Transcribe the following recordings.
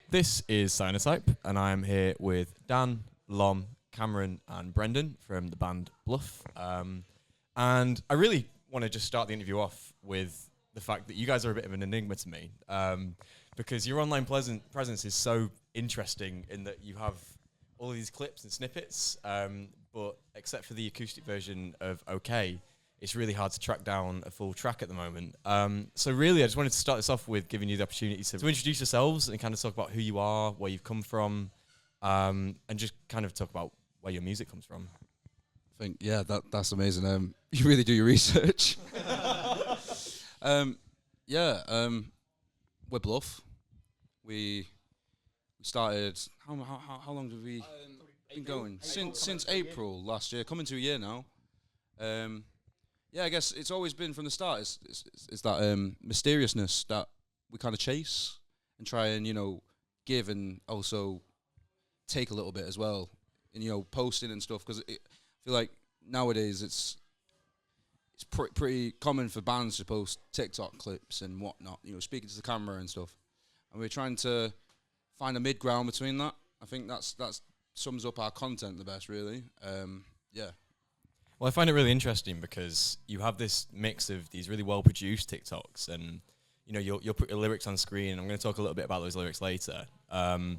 This is Cyanotype, and I am here with Dan, Lom, Cameron, and Brendan from the band BLUFF. And I really want to just start the interview off with the fact that you guys are a bit of an enigma to me, because your online presence is so interesting in that you have all of these clips and snippets, but except for the acoustic version of OK, it's really hard to track down a full track at the moment. So really, I just wanted to start this off with giving you the opportunity to introduce yourselves and kind of talk about who you are, where you've come from, and just kind of talk about where your music comes from. I think, yeah, that's amazing. You really do your research. We're BLUFF. We started, how long have we been going? Since April last year, coming to a year now. Yeah, I guess it's always been from the start. It's that mysteriousness that we kind of chase and try and, give and also take a little bit as well. And, posting and stuff, because I feel like nowadays it's pretty common for bands to post TikTok clips and whatnot, speaking to the camera and stuff. And we're trying to find a mid-ground between that. I think that sums up our content the best, really. Yeah. Well, I find it really interesting because you have this mix of these really well-produced TikToks, and you'll put your lyrics on screen. And I'm going to talk a little bit about those lyrics later. So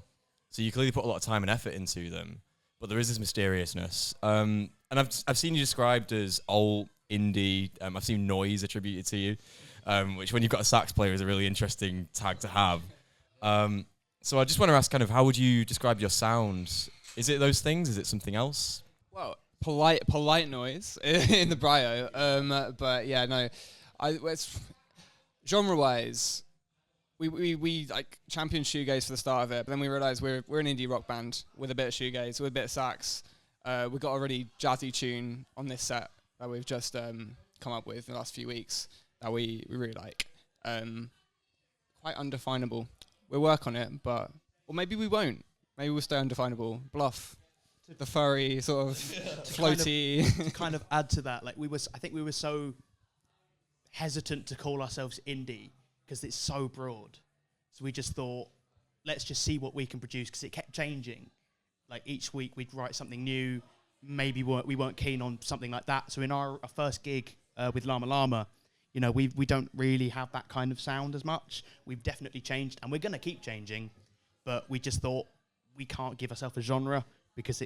you clearly put a lot of time and effort into them, but there is this mysteriousness. And I've seen you described as old indie. I've seen noise attributed to you, which when you've got a sax player is a really interesting tag to have. So I just want to ask, kind of, how would you describe your sound? Is it those things? Is it something else? Well, polite noise in the bio, but yeah, no. It's genre-wise, we like championed shoegaze for the start of it, but then we realised we're an indie rock band with a bit of shoegaze, with a bit of sax. We got a really jazzy tune on this set that we've just come up with in the last few weeks that we really like. Quite undefinable. We'll work on it, or maybe we won't. Maybe we'll stay undefinable. BLUFF. The furry sort of floaty. To kind of add to that, I think we were so hesitant to call ourselves indie because it's so broad. So we just thought, let's just see what we can produce, because it kept changing. Like each week we'd write something new. Maybe we weren't keen on something like that. So in our first gig with Llama Llama, we don't really have that kind of sound as much. We've definitely changed, and we're going to keep changing. But we just thought we can't give ourselves a genre, because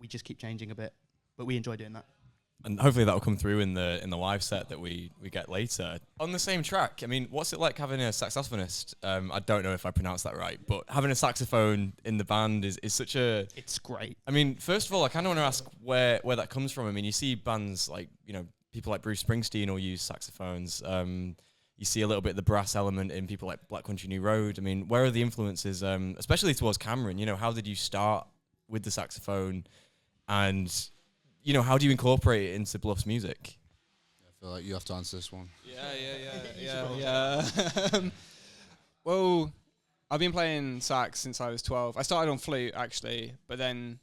we just keep changing a bit, but we enjoy doing that. And hopefully that will come through in the live set that we get later. On the same track, I mean, what's it like having a saxophonist? I don't know if I pronounced that right, but having a saxophone in the band is such a... It's great. I mean, first of all, I kind of want to ask where that comes from. I mean, you see bands like, people like Bruce Springsteen all use saxophones. You see a little bit of the brass element in people like Black Country New Road. I mean, where are the influences, especially towards Cameron? How did you start with the saxophone, and how do you incorporate it into BLUFF's music? I feel like you have to answer this one. Yeah. Well, I've been playing sax since I was 12. I started on flute actually, but then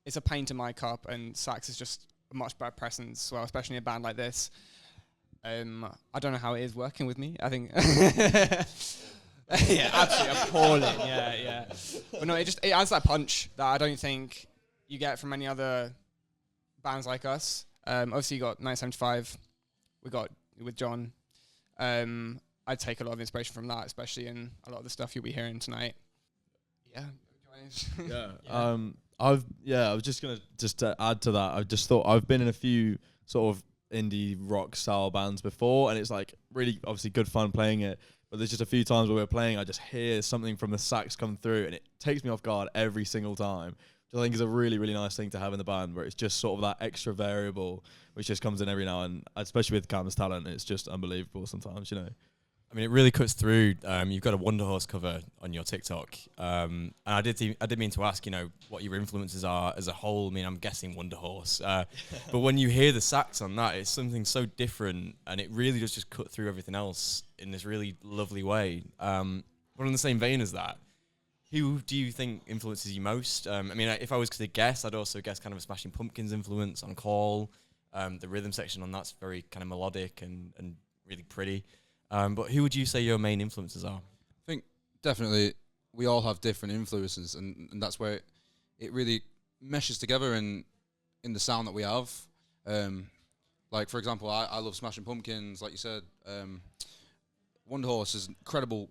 it's a pain to mic up, and sax is just a much better presence, well, especially in a band like this. I don't know how it is working with me. I think yeah, absolutely appalling. Yeah. But no, it adds that punch that I don't think you get from any other bands like us. Obviously, you got 1975. We got with John. I take a lot of inspiration from that, especially in a lot of the stuff you'll be hearing tonight. Yeah. I was just gonna add to that. I just thought I've been in a few sort of indie rock style bands before, and it's like really obviously good fun playing it. But there's just a few times where we're playing, I just hear something from the sax come through, and it takes me off guard every single time. Which I think is a really, really nice thing to have in the band, where it's just sort of that extra variable which just comes in every now and, especially with Cam's talent, it's just unbelievable sometimes, I mean, it really cuts through. You've got a Wonder Horse cover on your TikTok, and I did mean to ask, what your influences are as a whole. I mean, I'm guessing Wonder Horse, but when you hear the sax on that, it's something so different, and it really does just cut through everything else in this really lovely way. But on the same vein as that, who do you think influences you most? I mean, if I was to guess, I'd also guess kind of a Smashing Pumpkins influence on Call. The rhythm section on that's very kind of melodic and really pretty. But who would you say your main influences are? I think definitely we all have different influences, and that's where it really meshes together in the sound that we have. Like for example, I love Smashing Pumpkins, like you said. Wonder Horse is incredible,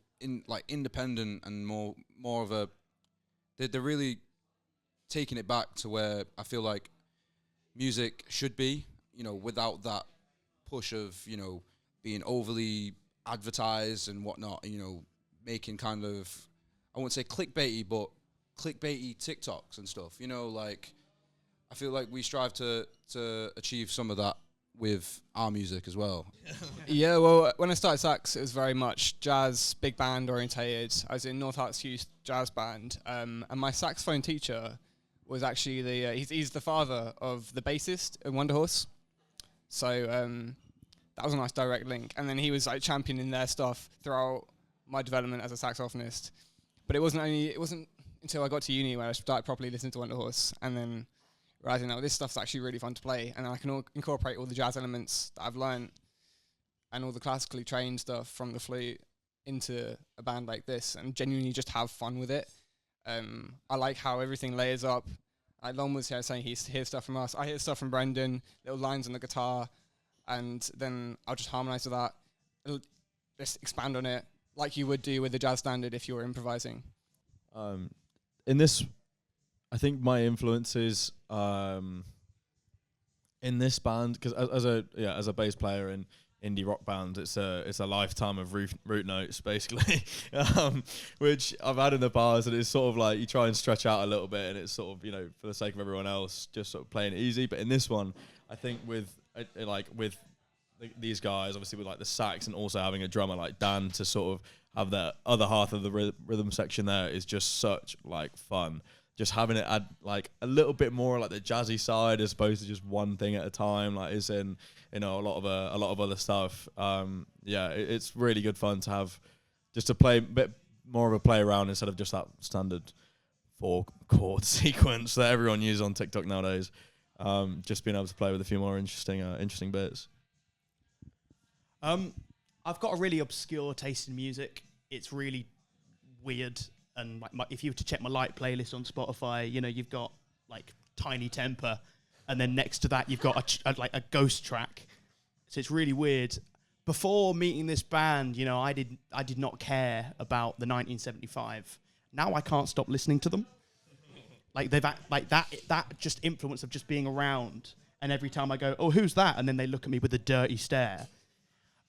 independent and more of a. They're really taking it back to where I feel like music should be, without that push of, being overly advertised and whatnot, making kind of, I wouldn't say clickbaity, but clickbaity TikToks and stuff, I feel like we strive to achieve some of that with our music as well. Yeah, well, when I started sax, it was very much jazz, big band orientated. I was in North Arts Youth Jazz Band, and my saxophone teacher was actually he's the father of the bassist in Wonder Horse. So that was a nice direct link. And then he was like championing their stuff throughout my development as a saxophonist. But it wasn't until I got to uni where I started properly listening to Wonder Horse, and then realizing that this stuff's actually really fun to play, and I can incorporate all the jazz elements that I've learned and all the classically trained stuff from the flute into a band like this, and genuinely just have fun with it. I like how everything layers up. Lon was here saying he hears stuff from us. I hear stuff from Brendan, little lines on the guitar, and then I'll just harmonise with that. Just expand on it like you would do with a jazz standard if you were improvising. In this, I think my influences in this band, because as a bass player in indie rock band, it's a lifetime of root notes basically, which I've had in the bars, and it's sort of like you try and stretch out a little bit, and it's sort of for the sake of everyone else, just sort of playing it easy. But in this one, I think with these guys, obviously with like the sax and also having a drummer like Dan to sort of have the other half of the rhythm section there is just such like fun. Just having it add like a little bit more like the jazzy side as opposed to just one thing at a time, like is in a lot of other stuff. It's really good fun to have, just to play a bit more of a play around instead of just that standard 4 chord sequence that everyone uses on TikTok nowadays. Just being able to play with a few more interesting bits. I've got a really obscure taste in music. It's really weird. And if you were to check my light playlist on Spotify, you've got like Tiny Temper, and then next to that you've got a ghost track. So it's really weird. Before meeting this band, I did not care about the 1975. Now I can't stop listening to them. Like that just influence of just being around, and every time I go, oh, who's that? And then they look at me with a dirty stare.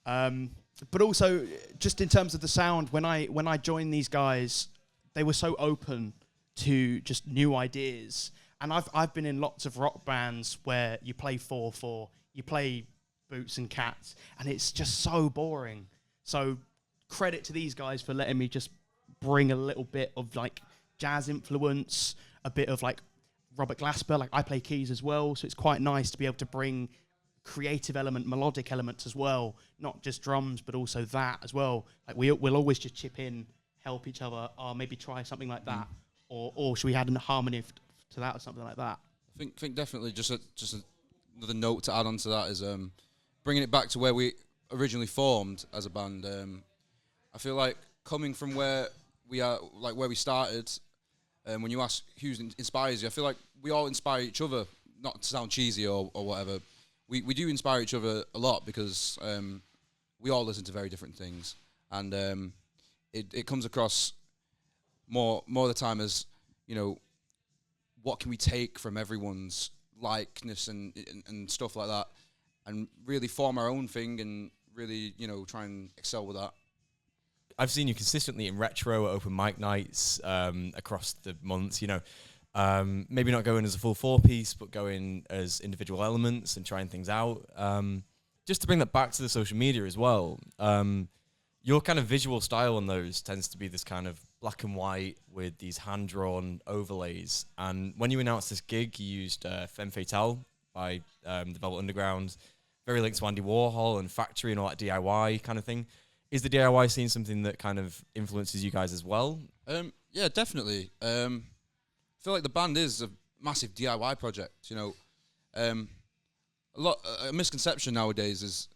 But also just in terms of the sound, when I joined these guys, they were so open to just new ideas. And I've been in lots of rock bands where you play 4/4, you play Boots and Cats, and it's just so boring. So credit to these guys for letting me just bring a little bit of like jazz influence, a bit of like Robert Glasper. Like I play keys as well, so it's quite nice to be able to bring creative element, melodic elements as well, not just drums, but also that as well. Like we'll always just chip in, help each other, or maybe try something like that, or should we add a harmony to that or something like that? I think definitely just another note to add on to that is bringing it back to where we originally formed as a band. I feel like coming from where we are, like where we started, when you ask who inspires you, I feel like we all inspire each other, not to sound cheesy or whatever. We do inspire each other a lot because we all listen to very different things, and it comes across more of the time as, what can we take from everyone's likeness and stuff like that, and really form our own thing and really, try and excel with that. I've seen you consistently in retro at open mic nights across the months, maybe not going as a full 4-piece, but going as individual elements and trying things out. Just to bring that back to the social media as well, your kind of visual style on those tends to be this kind of black and white with these hand-drawn overlays. And when you announced this gig, you used Femme Fatale by the Velvet Underground, very linked to Andy Warhol and Factory and all that DIY kind of thing. Is the DIY scene something that kind of influences you guys as well? Yeah, definitely. I feel like the band is a massive DIY project. A misconception nowadays is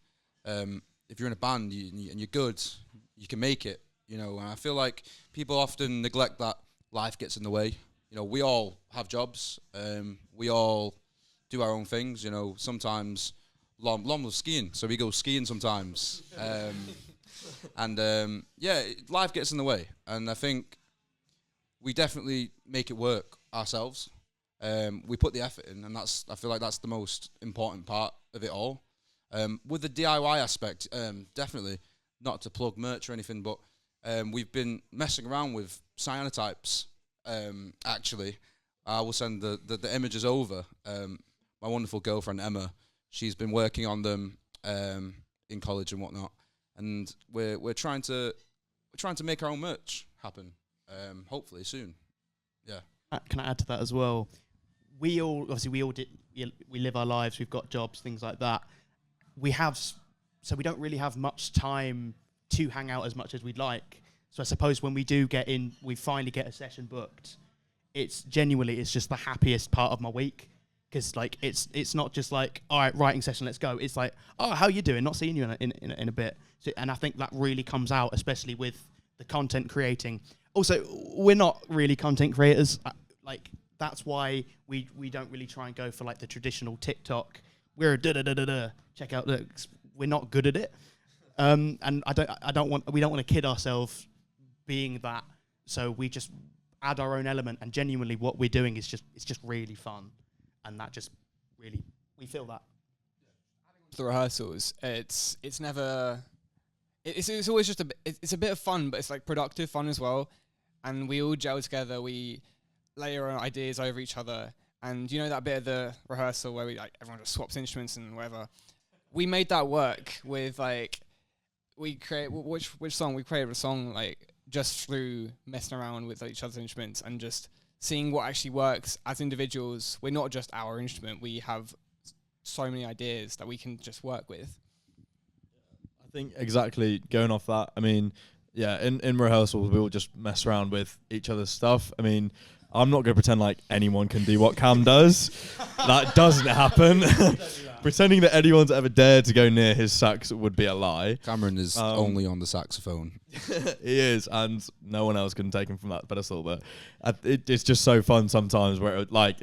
if you're in a band and you're good, you can make it. you know. And I feel like people often neglect that life gets in the way. You know, we all have jobs. We all do our own things. You know, sometimes Lom loves skiing, so we go skiing sometimes. Yeah, life gets in the way, and I think we definitely make it work ourselves. We put the effort in, and I feel like that's the most important part of it all. With the DIY aspect, definitely, not to plug merch or anything, but we've been messing around with cyanotypes. Actually, I will send the images over. My wonderful girlfriend Emma, she's been working on them in college and whatnot, and we're trying to make our own merch happen. Hopefully soon. Yeah. Can I add to that as well? We all live our lives. We've got jobs, things like that. So we don't really have much time to hang out as much as we'd like. So I suppose when we do we finally get a session booked. It's just the happiest part of my week, because like it's not just like, all right, writing session, let's go. It's like, oh, how you doing? Not seeing you in a bit. So, and I think that really comes out, especially with the content creating. Also, we're not really content creators. Like, that's why we don't really try and go for like the traditional TikTok. We're check out looks. We're not good at it, and we don't want to kid ourselves being that. So we just add our own element, and genuinely, what we're doing is just really fun, and that just really, we feel that. The rehearsals, it's always just it's a bit of fun, but it's like productive fun as well, and we all gel together. We layer our ideas over each other, and you know that bit of the rehearsal where everyone just swaps instruments and whatever. We made that work with we created a song just through messing around with each other's instruments and just seeing what actually works as individuals. We're not just our instrument. We have so many ideas that we can just work with. I think exactly going off that, I mean, yeah, in rehearsals, we all just mess around with each other's stuff. I mean, I'm not going to pretend like anyone can do what Cam does. That doesn't happen. Pretending that anyone's ever dared to go near his sax would be a lie. Cameron is only on the saxophone. He is, and no one else can take him from that pedestal. But it's just so fun sometimes where, like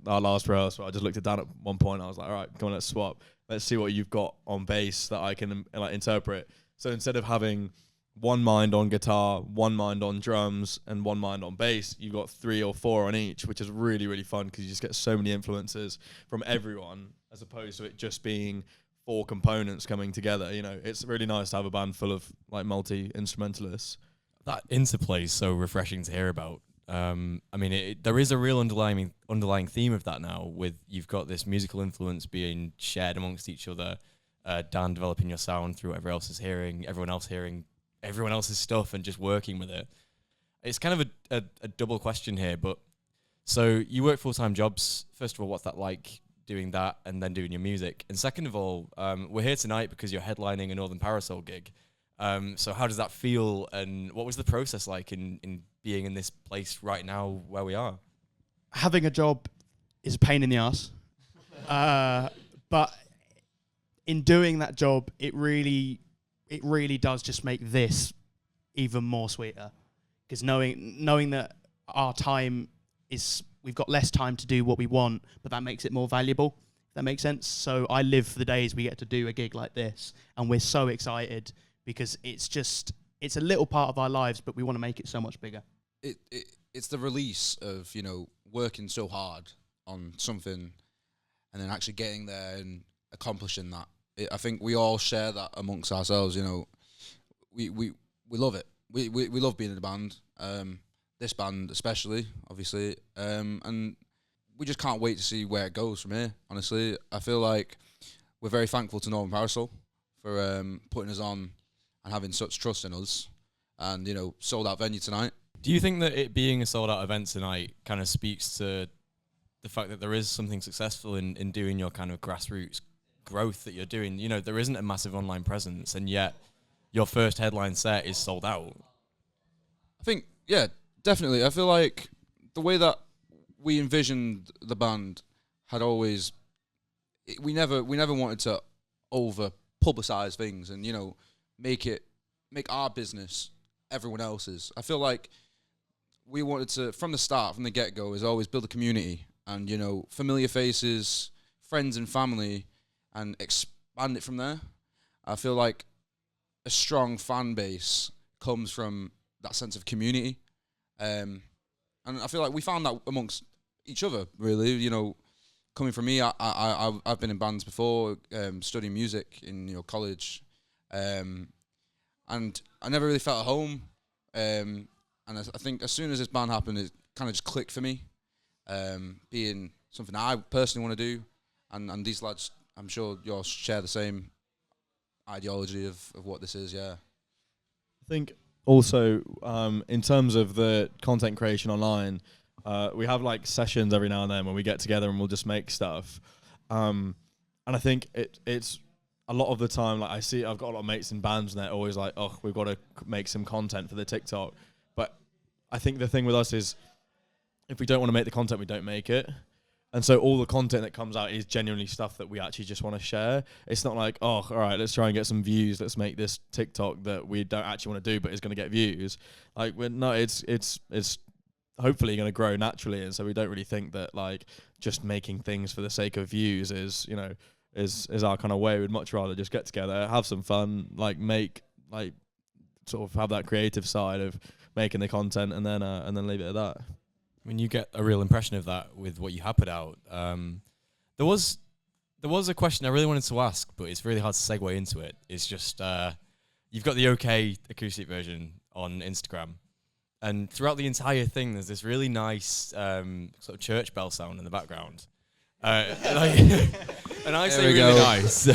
our last rehearsal, I just looked at Dan at one point, I was like, all right, come on, let's swap. Let's see what you've got on bass that I can interpret. So instead of having one mind on guitar, one mind on drums, and one mind on bass, you've got 3 or 4 on each, which is really, really fun because you just get so many influences from everyone as opposed to it just being 4 components coming together. You know, it's really nice to have a band full of like multi-instrumentalists. That interplay is so refreshing to hear about. I mean, there is a real underlying theme of that now, with you've got this musical influence being shared amongst each other, Dan developing your sound through whatever else is hearing, everyone else hearing everyone else's stuff and just working with it. It's kind of a double question here, but so you work full-time jobs. First of all, what's that like doing that and then doing your music? And second of all, we're here tonight because you're headlining a Northern Parasol gig. So how does that feel, and what was the process like in being in this place right now where we are? Having a job is a pain in the ass. But in doing that job, it really does just make this even more sweeter, because knowing that our time we've got less time to do what we want, but that makes it more valuable. If that makes sense. So I live for the days we get to do a gig like this, and we're so excited because it's a little part of our lives, but we want to make it so much bigger. It's the release of, you know, working so hard on something and then actually getting there and accomplishing that. I think we all share that amongst ourselves. You know, we love it. We love being in a band. This band especially, obviously, and we just can't wait to see where it goes from here. Honestly, I feel like we're very thankful to Northern Parasol for putting us on and having such trust in us, and, you know, sold out venue tonight. Do you think that it being a sold out event tonight kind of speaks to the fact that there is something successful in doing your kind of grassroots growth that you're doing? You know, there isn't a massive online presence, and yet your first headline set is sold out. I think, yeah, definitely. I feel like the way that we envisioned the band had always, we never wanted to over publicize things and, you know, make our business everyone else's. I feel like we wanted to, from the start, from the get-go, is always build a community and, you know, familiar faces, friends and family, and expand it from there. I feel like a strong fan base comes from that sense of community. And I feel like we found that amongst each other, really. You know, coming from me, I've been in bands before, studying music in, you know, college. And I never really felt at home. And I think as soon as this band happened, it kind of just clicked for me, being something I personally want to do. And these lads, I'm sure you all share the same ideology of what this is, yeah. I think also, in terms of the content creation online, we have like sessions every now and then when we get together and we'll just make stuff. And I think it's a lot of the time, like I've got a lot of mates in bands and they're always like, oh, we've got to make some content for the TikTok. But I think the thing with us is if we don't want to make the content, we don't make it. And so all the content that comes out is genuinely stuff that we actually just want to share. It's not like, oh, all right, let's try and get some views. Let's make this TikTok that we don't actually want to do, but it's going to get views. Like, it's hopefully going to grow naturally. And so we don't really think that like just making things for the sake of views is, you know, is our kind of way. We'd much rather just get together, have some fun, like make, like sort of have that creative side of making the content and then leave it at that. I mean, you get a real impression of that with what you have put out. There was a question I really wanted to ask, but it's really hard to segue into it. It's just you've got the OK acoustic version on Instagram, and throughout the entire thing, there's this really nice sort of church bell sound in the background. And I say really nice.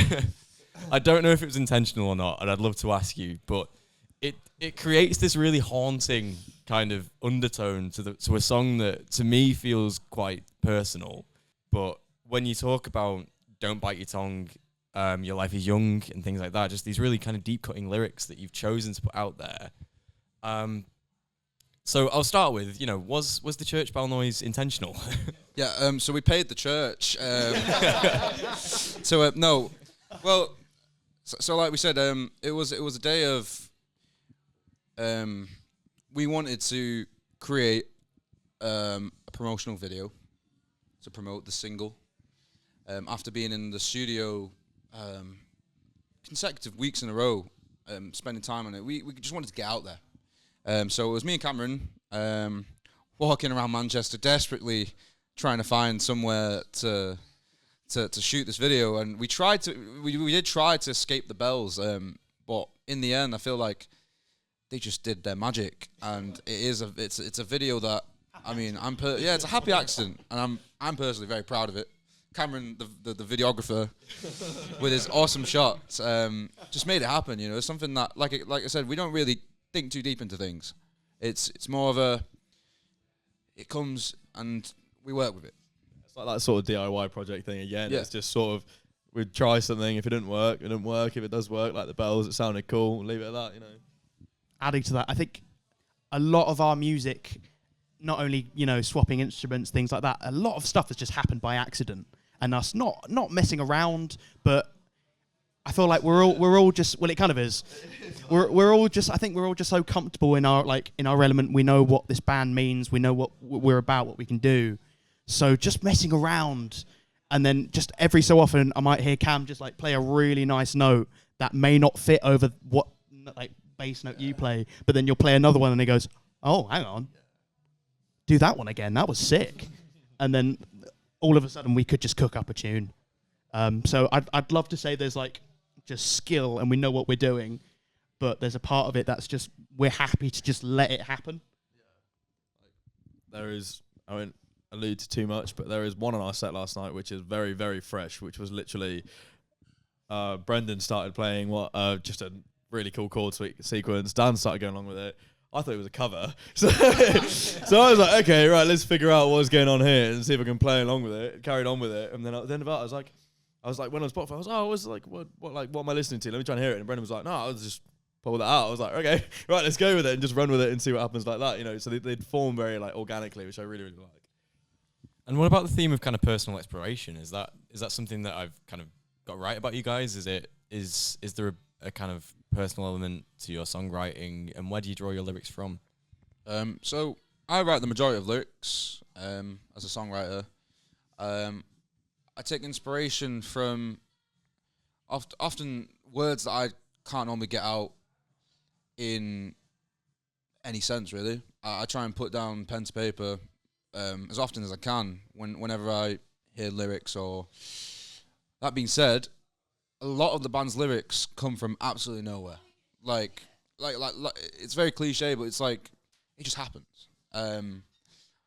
I don't know if it was intentional or not, and I'd love to ask you, but it creates this really haunting kind of undertone to a song that to me feels quite personal. But when you talk about don't bite your tongue, your life is young and things like that, just these really kind of deep cutting lyrics that you've chosen to put out there. So I'll start with, you know, was the church bell noise intentional? Yeah, so we paid the church. No, well, so like we said, it was a day of, we wanted to create a promotional video to promote the single. After being in the studio consecutive weeks in a row, spending time on it, we just wanted to get out there. So it was me and Cameron walking around Manchester desperately trying to find somewhere to shoot this video, and we did try to escape the bells, but in the end I feel like they just did their magic, and it's a video that, I mean, it's a happy accident, and I'm personally very proud of it. Cameron, the videographer, with his awesome shots, just made it happen. You know, it's something that, like I said, we don't really think too deep into things. It's more of it comes and we work with it. It's like that sort of DIY project thing again. Yeah. It's just sort of, we'd try something. If it didn't work, it didn't work. If it does work, like the bells, it sounded cool, leave it at that, you know. Adding to that, I think a lot of our music, not only, you know, swapping instruments, things like that, a lot of stuff has just happened by accident, and us not messing around, but I feel like we're all just, well, it kind of is. We're all just, I think we're all just so comfortable in our element. We know what this band means. We know what we're about, what we can do. So just messing around, and then just every so often I might hear Cam just like play a really nice note that may not fit over what like bass note you play, but then you'll play another one and he goes, oh, hang on, do that one again, that was sick. And then all of a sudden we could just cook up a tune. So I'd love to say there's like just skill and we know what we're doing, but there's a part of it that's just, we're happy to just let it happen. There is, I won't allude to too much, but there is one on our set last night which is very, very fresh, which was literally Brendan started playing just a really cool chord sequence. Dan started going along with it. I thought it was a cover. So I was like, okay, right, let's figure out what's going on here and see if I can play along with it. Carried on with it. And then at the end of it, I was like, when I was Spotify, I was like, what am I listening to? Let me try and hear it. And Brendan was like, no, I'll just pull that out. I was like, okay, right, let's go with it and just run with it and see what happens like that. You know, so they'd form very like organically, which I really, really like. And what about the theme of kind of personal exploration? Is that something that I've kind of got right about you guys? Is there a kind of personal element to your songwriting, and where do you draw your lyrics from? So I write the majority of lyrics as a songwriter. I take inspiration from often words that I can't normally get out in any sense, really. I try and put down pen to paper as often as I can whenever I hear lyrics. Or that being said, a lot of the band's lyrics come from absolutely nowhere. Like it's very cliche, but it's like it just happens.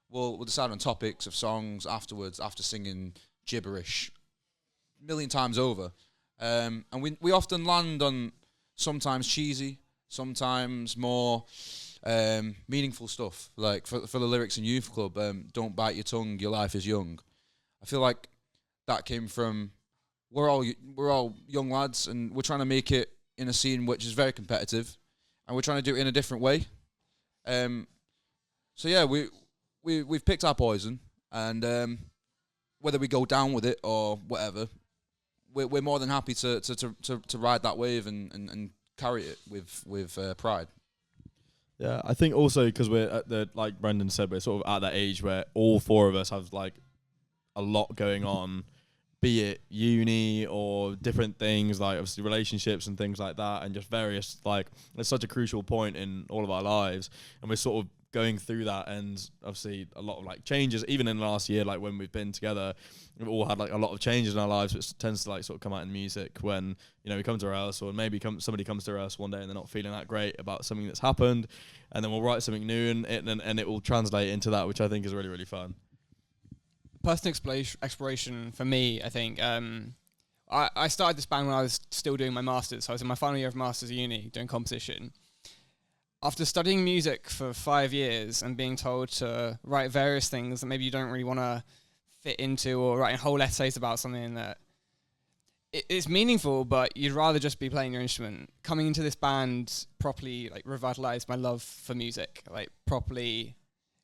We'll decide on topics of songs afterwards after singing gibberish a million times over, and we often land on sometimes cheesy, sometimes more meaningful stuff. Like for the lyrics in Youth Club, "Don't bite your tongue, your life is young." I feel like that came from we're all young lads, and we're trying to make it in a scene which is very competitive, and we're trying to do it in a different way. So yeah, we've picked our poison, and whether we go down with it or whatever, we're more than happy to ride that wave and carry it with pride. Yeah, I think also because we're at like Brendan said, we're sort of at that age where all four of us have like a lot going on, be it uni or different things, like obviously relationships and things like that, and just various, like, it's such a crucial point in all of our lives, and we're sort of going through that, and obviously a lot of like changes, even in the last year, like when we've been together, we've all had like a lot of changes in our lives, which tends to like sort of come out in music when, you know, we come to rehearsal, or maybe somebody comes to us one day and they're not feeling that great about something that's happened, and then we'll write something new, and it will translate into that, which I think is really, really fun. Personal exploration for me, I think. I started this band when I was still doing my masters. So I was in my final year of masters at uni doing composition. After studying music for 5 years and being told to write various things that maybe you don't really want to fit into, or writing whole essays about something that it's meaningful, but you'd rather just be playing your instrument. Coming into this band properly like revitalized my love for music, like properly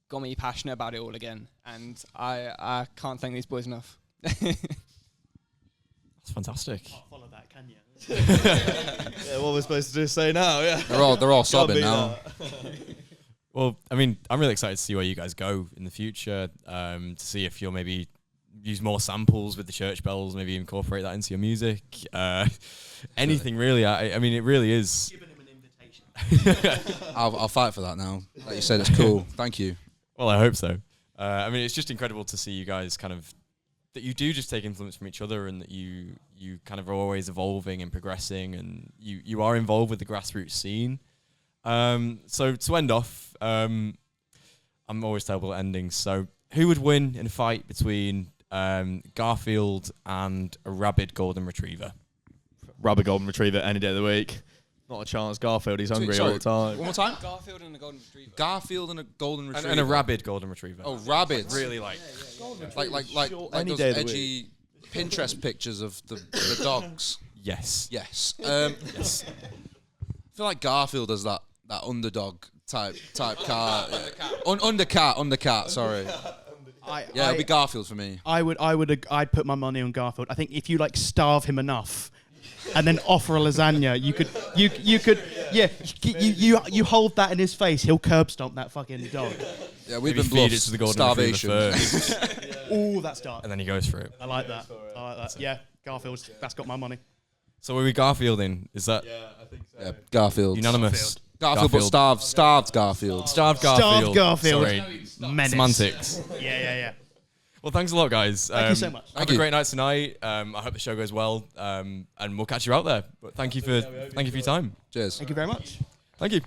got me passionate about it all again, and I can't thank these boys enough. That's fantastic. Can't follow that, can you? Yeah, what we're supposed to do is say now, yeah. They're all sobbing now. Well, I mean, I'm really excited to see where you guys go in the future, to see if you'll maybe use more samples with the church bells, maybe incorporate that into your music. Anything really. I mean, it really is. Giving him an invitation. I'll fight for that now. Like you said, it's cool. Thank you. Well, I hope so. I mean, it's just incredible to see you guys kind of, that you do just take influence from each other, and that you kind of are always evolving and progressing, and you are involved with the grassroots scene. So to end off, I'm always terrible at endings. So who would win in a fight between Garfield and a rabid golden retriever? Rabid golden retriever any day of the week. Not a chance. Garfield, he's hungry all the time. One more time. Garfield and a golden retriever. Garfield and a golden retriever. And a rabid golden retriever. Oh, rabid. Really like. Like Any those day of the edgy Pinterest pictures of the dogs. Yes. Yes. Yes. I feel like Garfield has that underdog type car. Undercat. Sorry. It'll be Garfield for me. I'd put my money on Garfield. I think if you like starve him enough, and then offer a lasagna, you hold that in his face, he'll curb stomp that fucking dog. Yeah, we've Maybe been feed bluffed. it to the golden Starvation. retriever first, Ooh, that's dark. and then he goes for it. I like that. Yeah, Garfield. That's got my money. So are we Garfielding? Is that I think so. Yeah, Garfield. unanimous? Garfield, but starved Garfield. Starved Garfield. Starved Garfield. Sorry. Menace. Semantics. Yeah. Well, thanks a lot, guys. Thank you so much. Have a great night tonight. I hope the show goes well, and we'll catch you out there. But thank you for your time. Cheers. Thank you very much. Thank you.